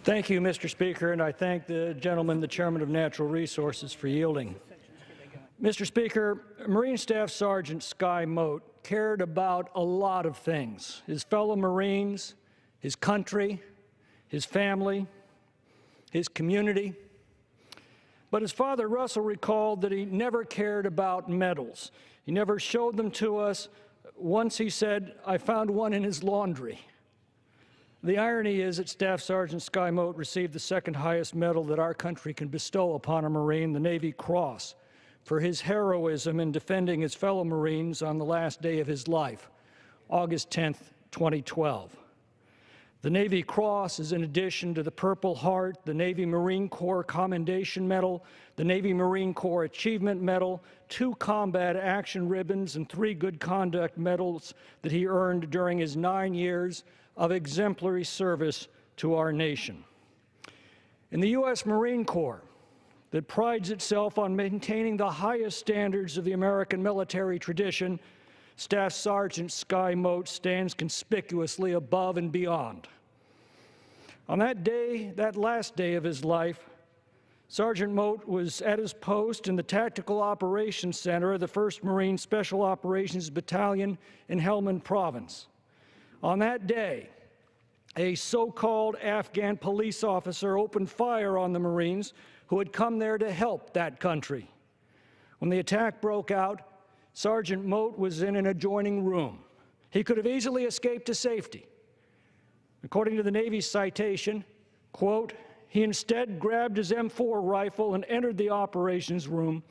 Thank you, Mr. Speaker, and I thank the gentleman, the Chairman of Natural Resources, for yielding. Mr. Speaker, Marine Staff Sergeant Skye Mote cared about a lot of things: his fellow Marines, his country, his family, his community. But his father, Russell, recalled that he never cared about medals. He never showed them to us. Once he said, "I found one in his laundry." The irony is that Staff Sergeant Skye Mote received the second highest medal that our country can bestow upon a Marine, the Navy Cross, for his heroism in defending his fellow Marines on the last day of his life, August 10th, 2012. The Navy Cross is in addition to the Purple Heart, the Navy Marine Corps Commendation Medal, the Navy Marine Corps Achievement Medal, 2 Combat Action Ribbons, and 3 Good Conduct Medals that he earned during his 9 years of exemplary service to our nation. In the U.S. Marine Corps, that prides itself on maintaining the highest standards of the American military tradition, Staff Sergeant Skye Mote stands conspicuously above and beyond. On that day, that last day of his life, Sergeant Mote was at his post in the Tactical Operations Center of the 1st Marine Special Operations Battalion in Helmand Province. On that day, a so-called Afghan police officer opened fire on the Marines who had come there to help that country. When the attack broke out, Sergeant Mote was in an adjoining room. He could have easily escaped to safety. According to the Navy's citation, quote, "He instead grabbed his M4 rifle and entered the operations room,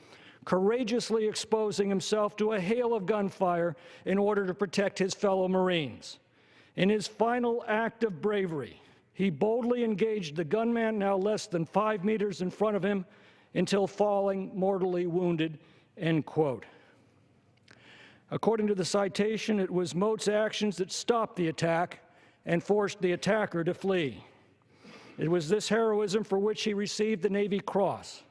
courageously exposing himself to a hail of gunfire in order to protect his fellow Marines. In his final act of bravery, he boldly engaged the gunman, now less than 5 meters in front of him, until falling mortally wounded," end quote. According to the citation, it was Mote's actions that stopped the attack and forced the attacker to flee. It was this heroism for which he received the Navy Cross.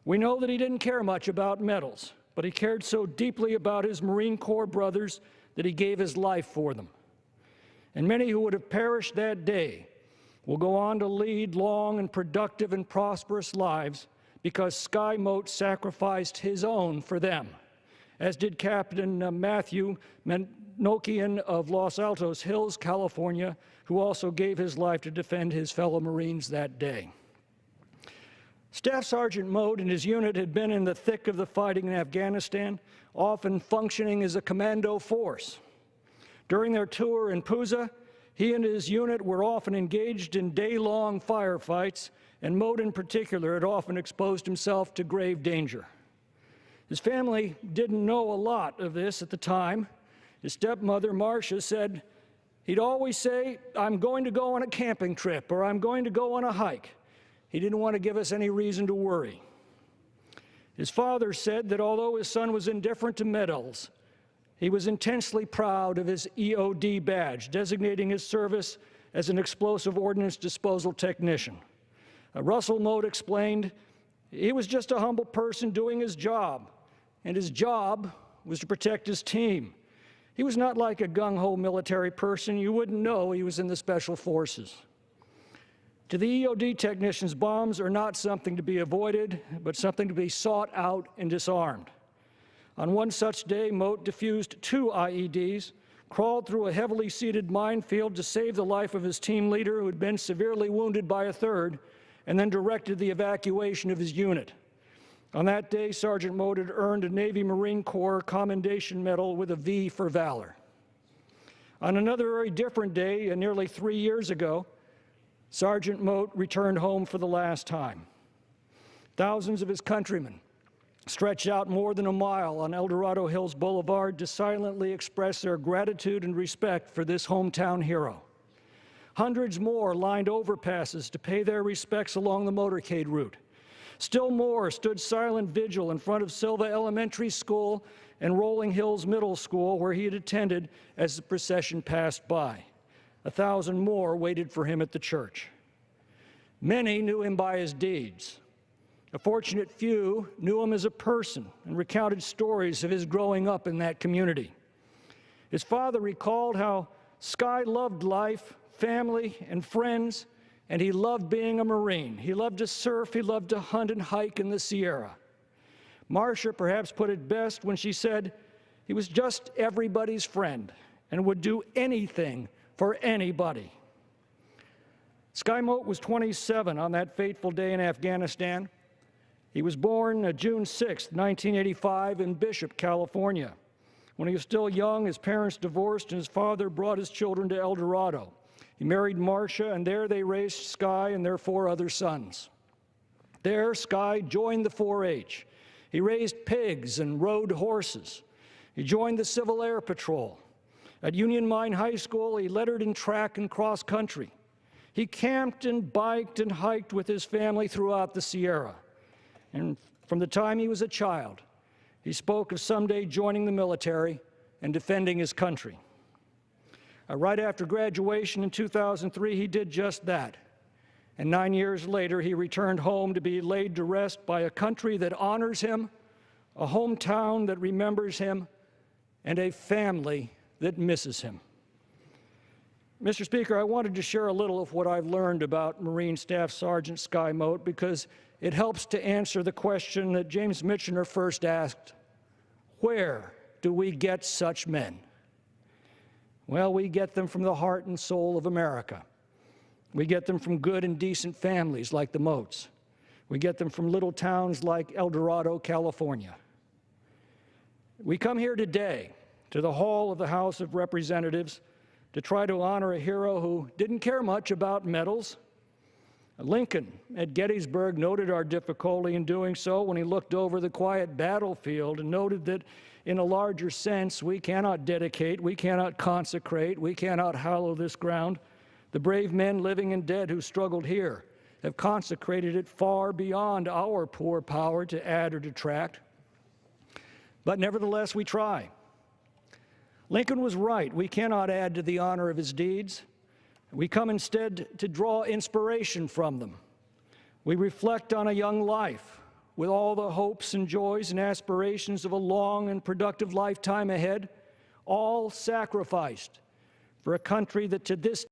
We know that he didn't care much about medals, but he cared so deeply about his Marine Corps brothers that he gave his life for them. And many who would have perished that day will go on to lead long and productive and prosperous lives because Skye Mote sacrificed his own for them, as did Captain Matthew Manokian of Los Altos Hills, California, who also gave his life to defend his fellow Marines that day. Staff Sergeant Mote and his unit had been in the thick of the fighting in Afghanistan, often functioning as a commando force. During their tour in Puza, he and his unit were often engaged in day-long firefights, and Mote in particular had often exposed himself to grave danger. His family didn't know a lot of this at the time. His stepmother, Marcia, said he'd always say, "I'm going to go on a camping trip," or "I'm going to go on a hike." He didn't want to give us any reason to worry. His father said that although his son was indifferent to medals, he was intensely proud of his EOD badge, designating his service as an explosive ordnance disposal technician. Russell Mote explained he was just a humble person doing his job, and his job was to protect his team. He was not like a gung-ho military person. You wouldn't know he was in the Special Forces. To the EOD technicians, bombs are not something to be avoided, but something to be sought out and disarmed. On one such day, Mote defused 2 IEDs, crawled through a heavily seeded minefield to save the life of his team leader, who had been severely wounded by a third, and then directed the evacuation of his unit. On that day, Sergeant Mote had earned a Navy Marine Corps Commendation Medal with a V for valor. On another very different day, nearly 3 years ago, Sergeant Mote returned home for the last time. Thousands of his countrymen stretched out more than a mile on El Dorado Hills Boulevard to silently express their gratitude and respect for this hometown hero. Hundreds more lined overpasses to pay their respects along the motorcade route. Still more stood silent vigil in front of Silva Elementary School and Rolling Hills Middle School, where he had attended as the procession passed by. 1,000 more waited for him at the church. Many knew him by his deeds. A fortunate few knew him as a person and recounted stories of his growing up in that community. His father recalled how Skye loved life, family, and friends, and he loved being a Marine. He loved to surf, he loved to hunt and hike in the Sierra. Marcia perhaps put it best when she said he was just everybody's friend and would do anything for anybody. Sky Mote was 27 on that fateful day in Afghanistan. He was born June 6, 1985, in Bishop, California. When he was still young, his parents divorced and his father brought his children to El Dorado. He married Marcia, and there they raised Sky and their 4 other sons. There, Sky joined the 4-H. He raised pigs and rode horses. He joined the Civil Air Patrol. At Union Mine High School, he lettered in track and cross country. He camped and biked and hiked with his family throughout the Sierra. And from the time he was a child, he spoke of someday joining the military and defending his country. Right after graduation in 2003, he did just that. And 9 years later, he returned home to be laid to rest by a country that honors him, a hometown that remembers him, and a family that misses him. Mr. Speaker, I wanted to share a little of what I've learned about Marine Staff Sergeant Sky Mote because it helps to answer the question that James Michener first asked: where do we get such men? Well, we get them from the heart and soul of America. We get them from good and decent families like the Motes. We get them from little towns like El Dorado, California. We come here today to the hall of the House of Representatives to try to honor a hero who didn't care much about medals. Lincoln at Gettysburg noted our difficulty in doing so when he looked over the quiet battlefield and noted that in a larger sense, we cannot dedicate, we cannot consecrate, we cannot hallow this ground. The brave men living and dead who struggled here have consecrated it far beyond our poor power to add or detract. But nevertheless, we try. Lincoln was right. We cannot add to the honor of his deeds. We come instead to draw inspiration from them. We reflect on a young life with all the hopes and joys and aspirations of a long and productive lifetime ahead, all sacrificed for a country that to this